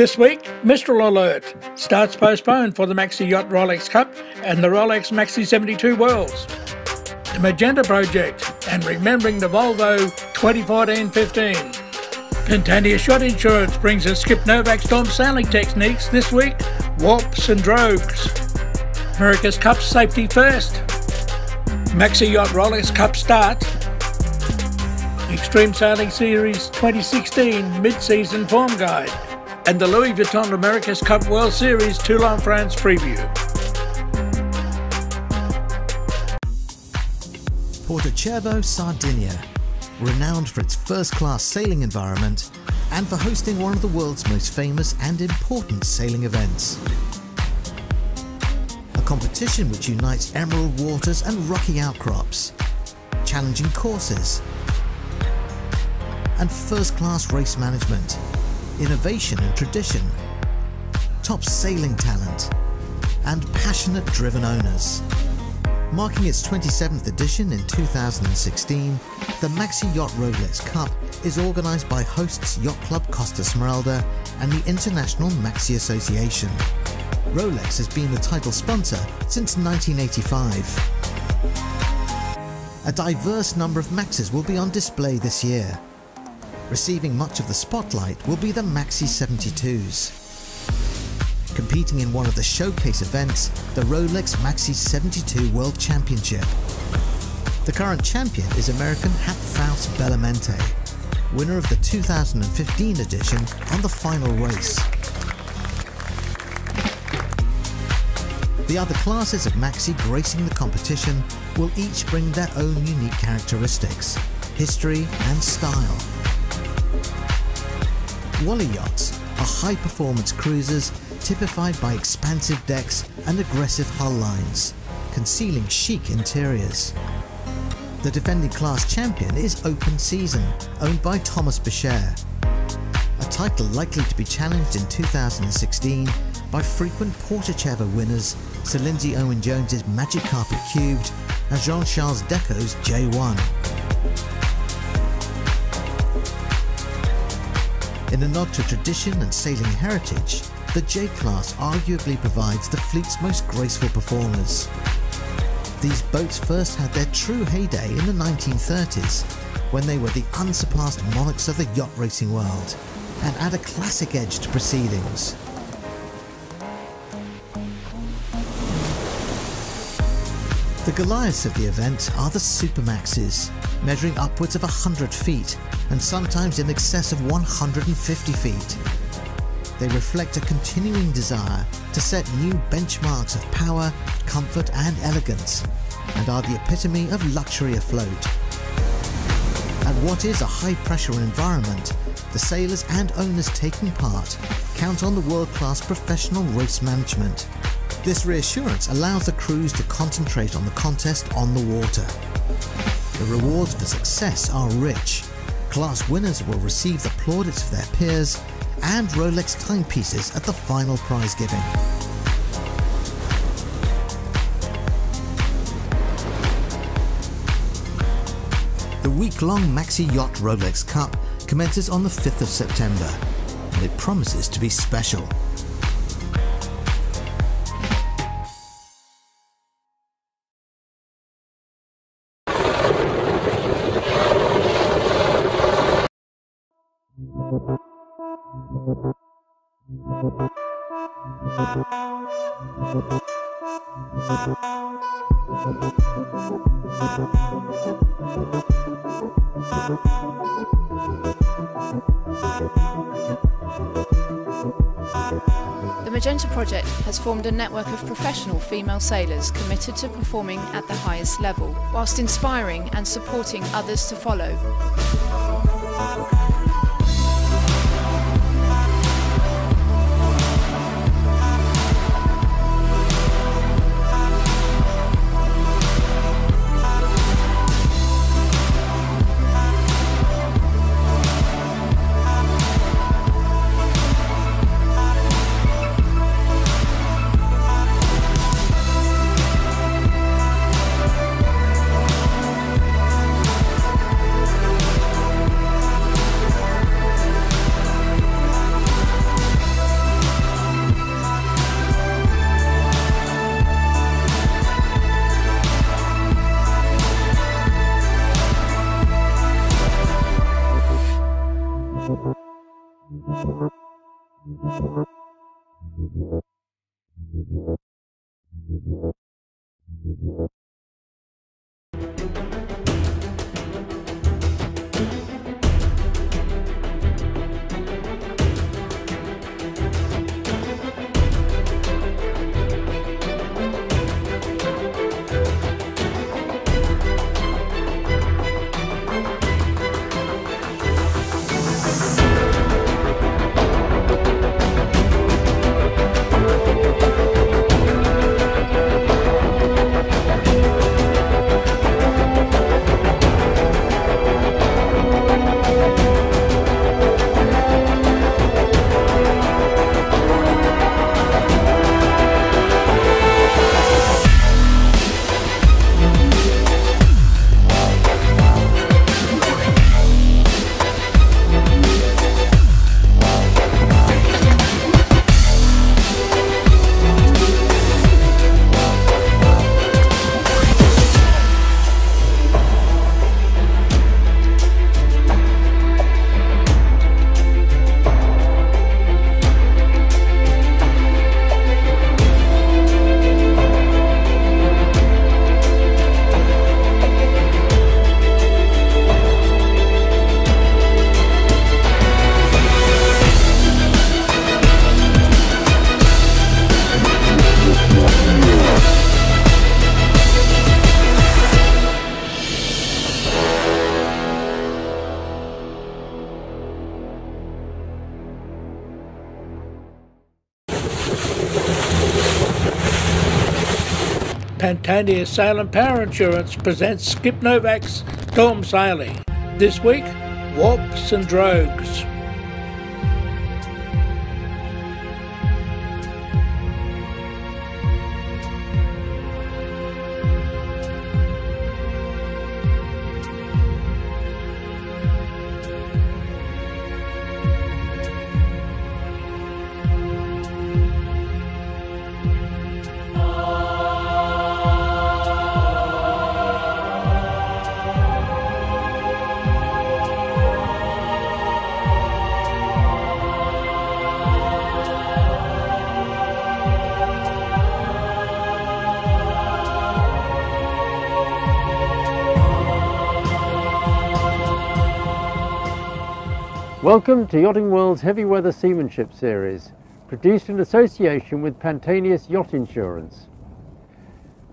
This week, Mistral alert. Starts postponed for the Maxi Yacht Rolex Cup and the Rolex Maxi 72 Worlds. The Magenta project and remembering the Volvo 2014-15. Pantaenius Yacht Insurance brings us Skip Novak storm sailing techniques this week. Warps and Drogues. America's Cup safety first. Maxi Yacht Rolex Cup start. Extreme Sailing Series 2016 mid-season form guide. And the Louis Vuitton America's Cup World Series Toulon, France preview. Porto Cervo, Sardinia, renowned for its first-class sailing environment and for hosting one of the world's most famous and important sailing events. A competition which unites emerald waters and rocky outcrops, challenging courses, and first-class race management, innovation and tradition, top sailing talent, and passionate driven owners. Marking its 27th edition in 2016, the Maxi Yacht Rolex Cup is organised by hosts Yacht Club Costa Smeralda and the International Maxi Association. Rolex has been the title sponsor since 1985. A diverse number of Maxis will be on display this year. Receiving much of the spotlight will be the Maxi 72s. Competing in one of the showcase events, the Rolex Maxi 72 World Championship. The current champion is American Hatfaus Bellamente, winner of the 2015 edition on the final race. The other classes of Maxi gracing the competition will each bring their own unique characteristics, history and style. Wally yachts are high-performance cruisers typified by expansive decks and aggressive hull lines, concealing chic interiors. The defending class champion is Open Season, owned by Thomas Becher, a title likely to be challenged in 2016 by frequent Porto Cervo winners Sir Lindsay Owen-Jones's Magic Carpet Cubed and Jean-Charles Decaux's J1. In a nod to tradition and sailing heritage, the J-Class arguably provides the fleet's most graceful performers. These boats first had their true heyday in the 1930s, when they were the unsurpassed monarchs of the yacht racing world, and add a classic edge to proceedings. The Goliaths of the event are the Supermaxes, measuring upwards of 100 feet and sometimes in excess of 150 feet. They reflect a continuing desire to set new benchmarks of power, comfort and elegance, and are the epitome of luxury afloat. At what is a high-pressure environment, the sailors and owners taking part count on the world-class professional race management. This reassurance allows the crews to concentrate on the contest on the water. The rewards for success are rich. Class winners will receive the plaudits of their peers and Rolex timepieces at the final prize giving. The week-long Maxi Yacht Rolex Cup commences on the 5th of September, and it promises to be special. The Magenta project has formed a network of professional female sailors committed to performing at the highest level, whilst inspiring and supporting others to follow. Pantaenius Sail and Power Insurance presents Skip Novak's Storm Sailing. This week, warps and drogues. Welcome to Yachting World's Heavy Weather Seamanship Series, produced in association with Pantaenius Yacht Insurance.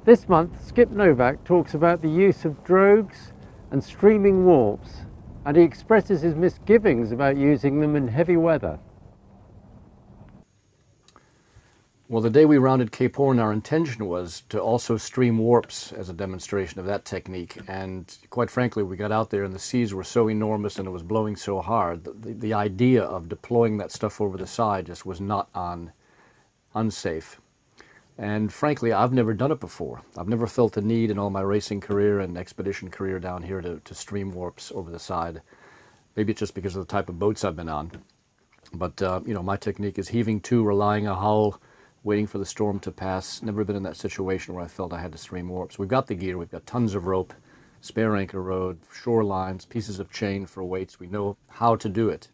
This month, Skip Novak talks about the use of drogues and streaming warps, and he expresses his misgivings about using them in heavy weather. Well, the day we rounded Cape Horn, our intention was to also stream warps as a demonstration of that technique. And quite frankly, we got out there and the seas were so enormous and it was blowing so hard. The idea of deploying that stuff over the side just was not unsafe. And frankly, I've never done it before. I've never felt the need in all my racing career and expedition career down here to stream warps over the side. Maybe it's just because of the type of boats I've been on. But, you know, my technique is heaving to, relying a hull, waiting for the storm to pass. Never been in that situation where I felt I had to stream warps. We've got the gear, we've got tons of rope, spare anchor rod, shore lines, pieces of chain for weights. We know how to do it.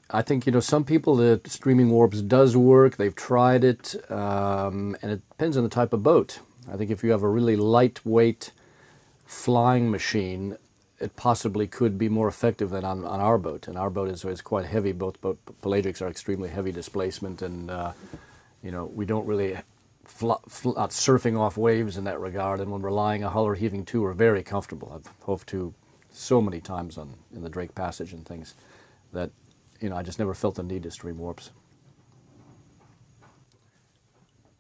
I think, you know, some people, the streaming warps does work. They've tried it, and it depends on the type of boat. I think if you have a really lightweight flying machine, it possibly could be more effective than on our boat. And our boat is quite heavy. Both pelagics are extremely heavy displacement, and you know, we don't really out surfing off waves in that regard. And when we're lying a hull or heaving to, we're very comfortable. I've hove to so many times in the Drake Passage and things that, you know, I just never felt the need to stream warps.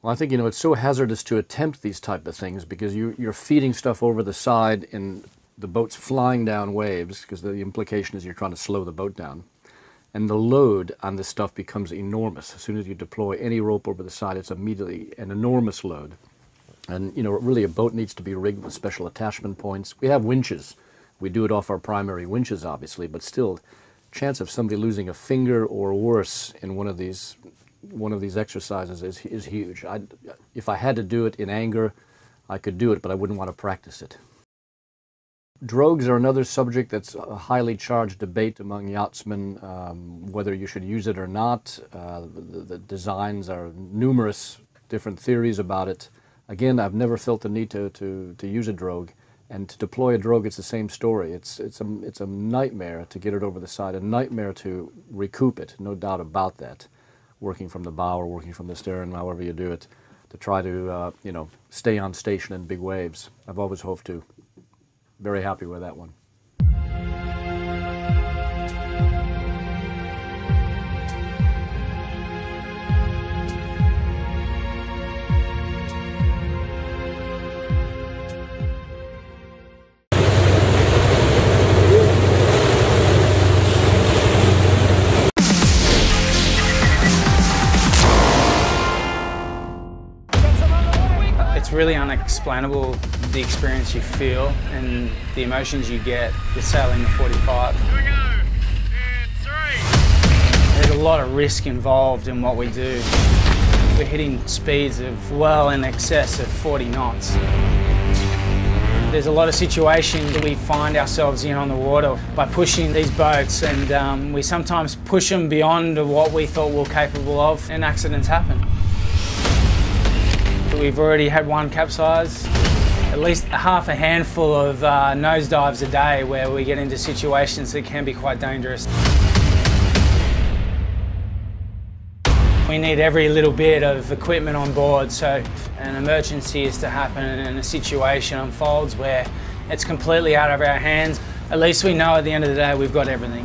Well, I think, you know, it's so hazardous to attempt these type of things because you're feeding stuff over the side and the boat's flying down waves, because the implication is you're trying to slow the boat down. And the load on this stuff becomes enormous. As soon as you deploy any rope over the side, it's immediately an enormous load. And, you know, really a boat needs to be rigged with special attachment points. We have winches. We do it off our primary winches, obviously, but still, chance of somebody losing a finger or worse in one of these exercises is huge. If I had to do it in anger, I could do it, but I wouldn't want to practice it. Drogues are another subject that's a highly charged debate among yachtsmen, whether you should use it or not. The designs are numerous different theories about it. Again, I've never felt the need to use a drogue, and to deploy a drogue, it's the same story. It's a nightmare to get it over the side, a nightmare to recoup it, no doubt about that. Working from the bow or working from the stern, however you do it, to try to you know, stay on station in big waves. I've always hoped to. Very happy with that one. It's really unexplainable, the experience you feel and the emotions you get with sailing the 45. Here we go, and 3. There's a lot of risk involved in what we do. We're hitting speeds of well in excess of 40 knots. There's a lot of situations that we find ourselves in on the water by pushing these boats, and we sometimes push them beyond what we thought we were capable of, and accidents happen. We've already had one capsize, at least half a handful of nosedives a day where we get into situations that can be quite dangerous. We need every little bit of equipment on board, so an emergency is to happen and a situation unfolds where it's completely out of our hands. At least we know at the end of the day we've got everything.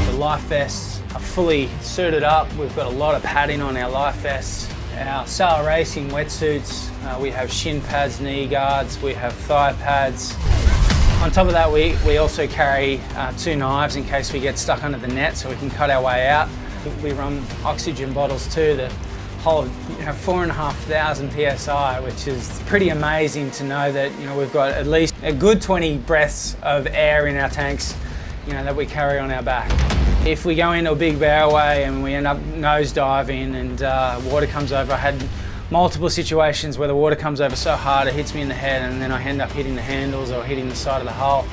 The life vests are fully suited up. We've got a lot of padding on our life vests. Our sail racing wetsuits, we have shin pads, knee guards, we have thigh pads. On top of that, we also carry 2 knives in case we get stuck under the net so we can cut our way out. We run oxygen bottles too that hold 4,500 psi, which is pretty amazing to know that we've got at least a good 20 breaths of air in our tanks that we carry on our back. If we go into a big barroway and we end up nose diving and water comes over, I had multiple situations where the water comes over so hard it hits me in the head and then I end up hitting the handles or hitting the side of the hull.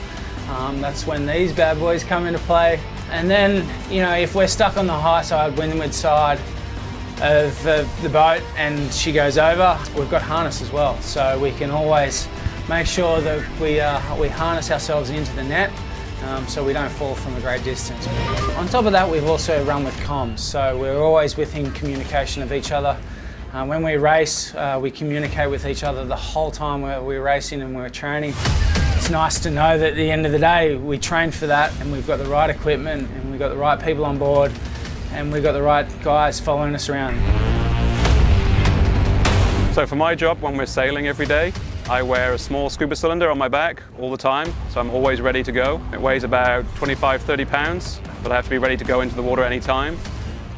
That's when these bad boys come into play. And then, if we're stuck on the high side, windward side of the boat and she goes over, we've got harness as well. So we can always make sure that we harness ourselves into the net so we don't fall from a great distance. On top of that, we've also run with comms, so we're always within communication of each other. When we race, we communicate with each other the whole time we're racing and we're training. It's nice to know that at the end of the day, we trained for that and we've got the right equipment and we've got the right people on board and we've got the right guys following us around. So for my job, when we're sailing every day, I wear a small scuba cylinder on my back all the time, so I'm always ready to go. It weighs about 25–30 pounds, but I have to be ready to go into the water any time.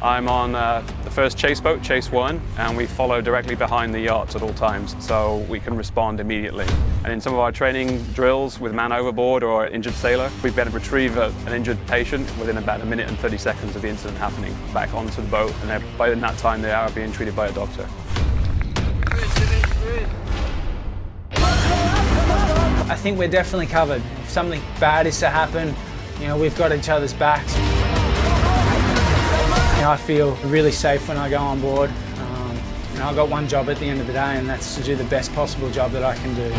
I'm on the first chase boat, Chase 1, and we follow directly behind the yachts at all times, so we can respond immediately. And in some of our training drills with man overboard or injured sailor, we've been able to retrieve an injured patient within about 1 minute and 30 seconds of the incident happening back onto the boat, and by that time they are being treated by a doctor. I think we're definitely covered. If something bad is to happen, we've got each other's backs. I feel really safe when I go on board. I've got one job at the end of the day, and that's to do the best possible job that I can do.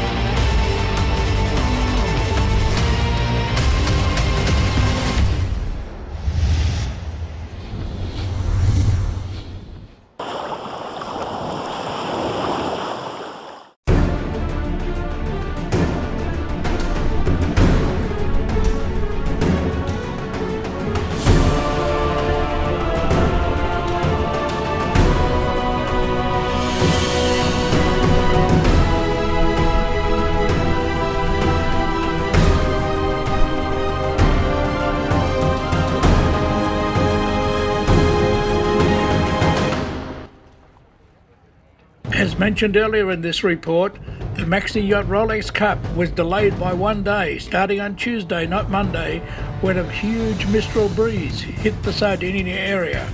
As mentioned earlier in this report, the Maxi Yacht Rolex Cup was delayed by 1 day, starting on Tuesday, not Monday, when a huge Mistral breeze hit the Sardinia area.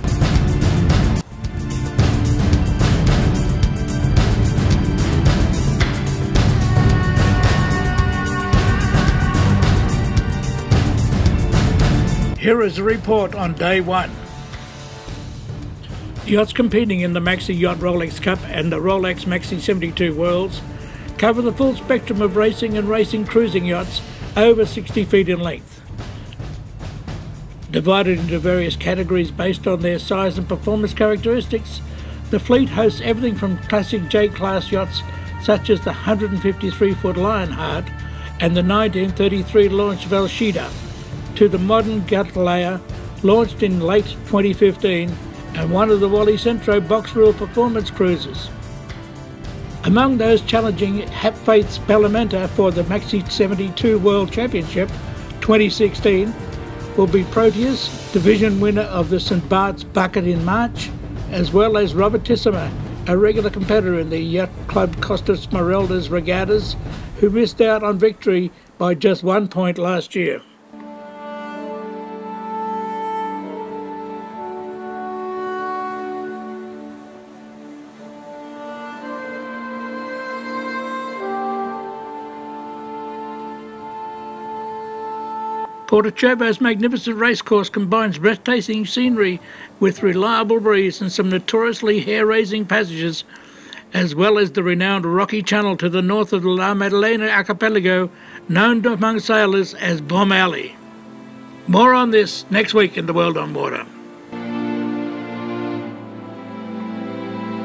Here is a report on day one. Yachts competing in the Maxi Yacht Rolex Cup and the Rolex Maxi 72 Worlds cover the full spectrum of racing and racing cruising yachts over 60 feet in length. Divided into various categories based on their size and performance characteristics, the fleet hosts everything from classic J-class yachts such as the 153-foot Lionheart and the 1933 launched Valshida, to the modern Galilea, launched in late 2015, and one of the Wally Centro box rule performance cruisers. Among those challenging Hapfaith's Bellamenta for the Maxi 72 World Championship 2016 will be Proteus, division winner of the St Bart's Bucket in March, as well as Robertissima, a regular competitor in the Yacht Club Costa Smeralda's regattas, who missed out on victory by just 1 point last year. Porto Cervo's magnificent racecourse combines breathtaking scenery with reliable breeze and some notoriously hair-raising passages, as well as the renowned rocky channel to the north of the La Maddalena archipelago, known among sailors as Bomb Alley. More on this next week in The World on Water.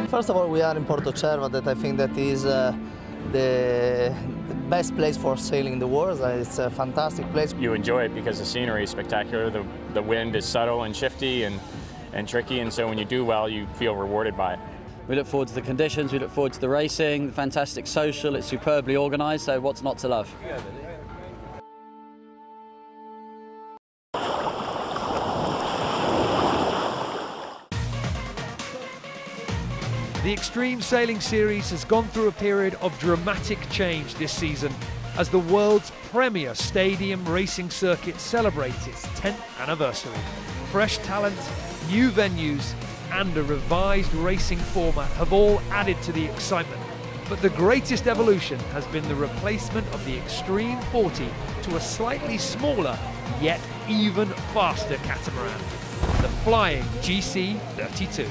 First of all, we are in Porto Cervo, that I think that is the best place for sailing in the world. It's a fantastic place. You enjoy it because the scenery is spectacular. The wind is subtle and shifty and tricky, and so when you do well, you feel rewarded by it. We look forward to the conditions, we look forward to the racing, the fantastic social, it's superbly organised, so what's not to love? The Extreme Sailing Series has gone through a period of dramatic change this season as the world's premier stadium racing circuit celebrates its 10th anniversary. Fresh talent, new venues and a revised racing format have all added to the excitement. But the greatest evolution has been the replacement of the Extreme 40 to a slightly smaller yet even faster catamaran, the flying GC 32.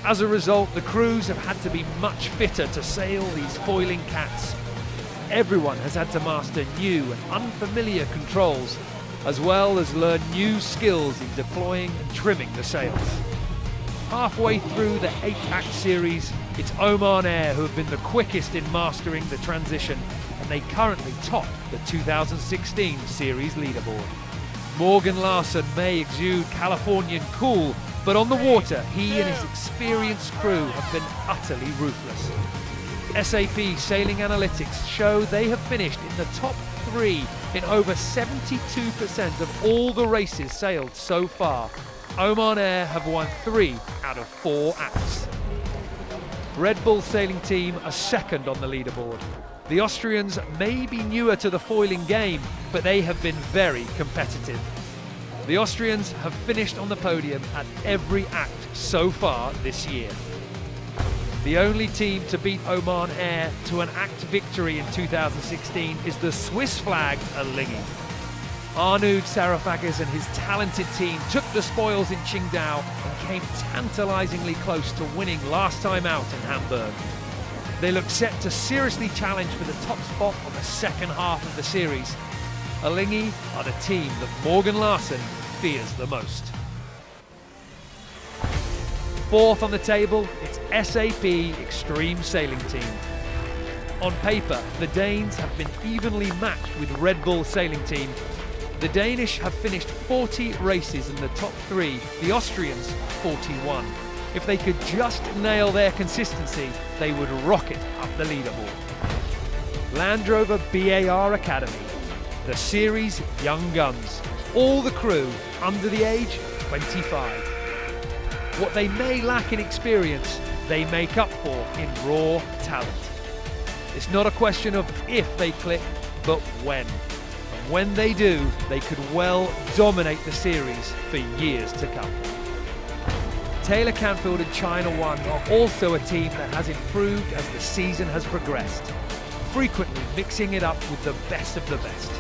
As a result, the crews have had to be much fitter to sail these foiling cats. Everyone has had to master new and unfamiliar controls, as well as learn new skills in deploying and trimming the sails. Halfway through the 8-act series, it's Oman Air who have been the quickest in mastering the transition, and they currently top the 2016 series leaderboard. Morgan Larson may exude Californian cool, but on the water, he and his experienced crew have been utterly ruthless. SAP Sailing Analytics show they have finished in the top 3 in over 72% of all the races sailed so far. Oman Air have won 3 out of 4 acts. Red Bull Sailing Team are second on the leaderboard. The Austrians may be newer to the foiling game, but they have been very competitive. The Austrians have finished on the podium at every act so far this year. The only team to beat Oman Air to an act victory in 2016 is the Swiss-flagged Alinghi. Arnoud Sarafakis and his talented team took the spoils in Qingdao and came tantalisingly close to winning last time out in Hamburg. They look set to seriously challenge for the top spot on the second half of the series. Alinghi are the team that Morgan Larson fears the most. Fourth on the table, it's SAP Extreme Sailing Team. On paper, the Danes have been evenly matched with Red Bull Sailing Team. The Danish have finished 40 races in the top 3, the Austrians 41. If they could just nail their consistency, they would rocket up the leaderboard. Land Rover BAR Academy, the series young guns, all the crew under the age of 25. What they may lack in experience, they make up for in raw talent. It's not a question of if they click, but when. And when they do, they could well dominate the series for years to come. Taylor Canfield and China One are also a team that has improved as the season has progressed, frequently mixing it up with the best of the best.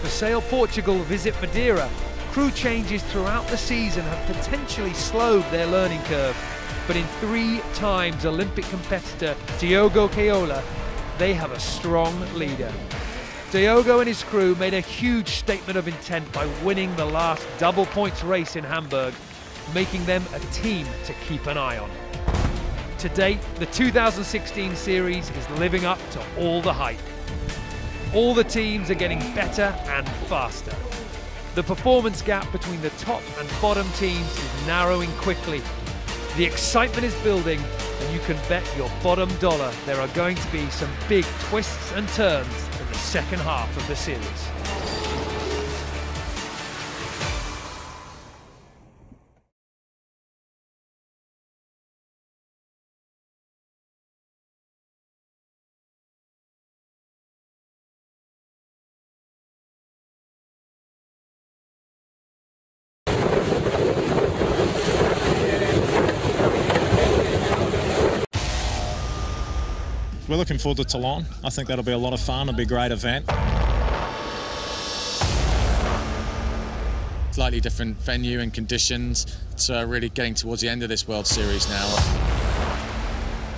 For sail Portugal, visit Madeira, crew changes throughout the season have potentially slowed their learning curve. But in 3 times Olympic competitor Diogo Caiola, they have a strong leader. Diogo and his crew made a huge statement of intent by winning the last double points race in Hamburg, making them a team to keep an eye on. To date, the 2016 series is living up to all the hype. All the teams are getting better and faster. The performance gap between the top and bottom teams is narrowing quickly. The excitement is building, and you can bet your bottom dollar there are going to be some big twists and turns in the second half of the series. We're looking forward to Toulon. I think that'll be a lot of fun. It'll be a great event. Slightly different venue and conditions. It's really getting towards the end of this World Series now.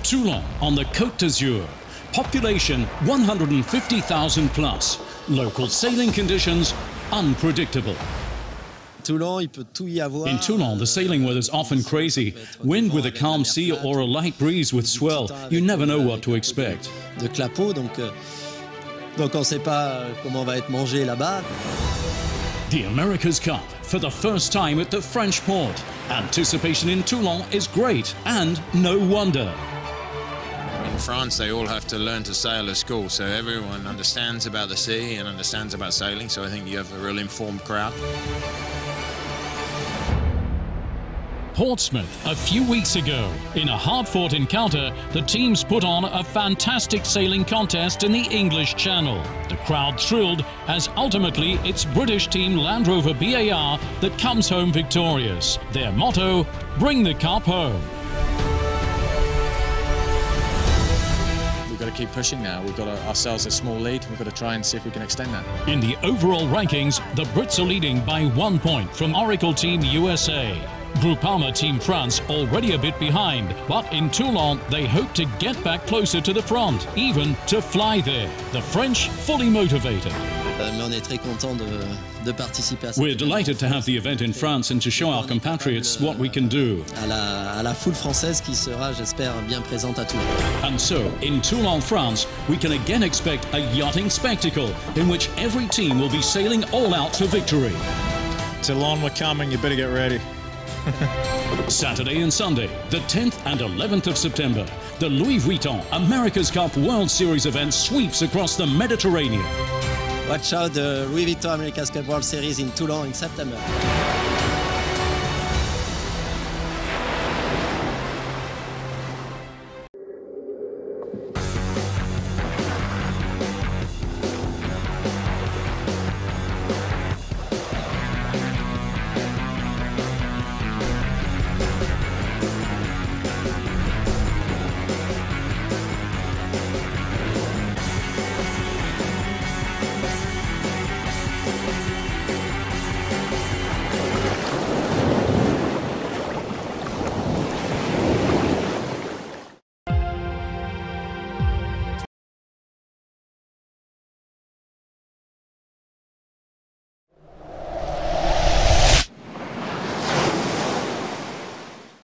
Toulon on the Côte d'Azur. Population 150,000 plus. Local sailing conditions unpredictable. In Toulon, the sailing weather is often crazy. Wind with a calm sea or a light breeze with swell. You never know what to expect. Donc on sait pas comment va être mangé là-bas. The America's Cup for the first time at the French port. Anticipation in Toulon is great, and no wonder. In France, they all have to learn to sail at school, so everyone understands about the sea and understands about sailing, so I think you have a real informed crowd. Portsmouth, a few weeks ago. In a hard-fought encounter, the teams put on a fantastic sailing contest in the English Channel. The crowd thrilled, as ultimately it's British team Land Rover BAR that comes home victorious. Their motto, bring the cup home. We've got to keep pushing now. We've got ourselves a small lead. We've got to try and see if we can extend that. In the overall rankings, the Brits are leading by 1 point from Oracle Team USA. Groupama Team France already a bit behind, but in Toulon they hope to get back closer to the front, even to fly there. The French fully motivated. We're delighted to have the event in France and to show our compatriots what we can do. À la foule française qui sera, j'espère, bien présente à Toulon. And so, in Toulon, France, we can again expect a yachting spectacle in which every team will be sailing all out for victory. Toulon, we're coming. You better get ready. Saturday and Sunday, the 10th and 11th of September, the Louis Vuitton America's Cup World Series event sweeps across the Mediterranean. Watch out the Louis Vuitton America's Cup World Series in Toulon in September.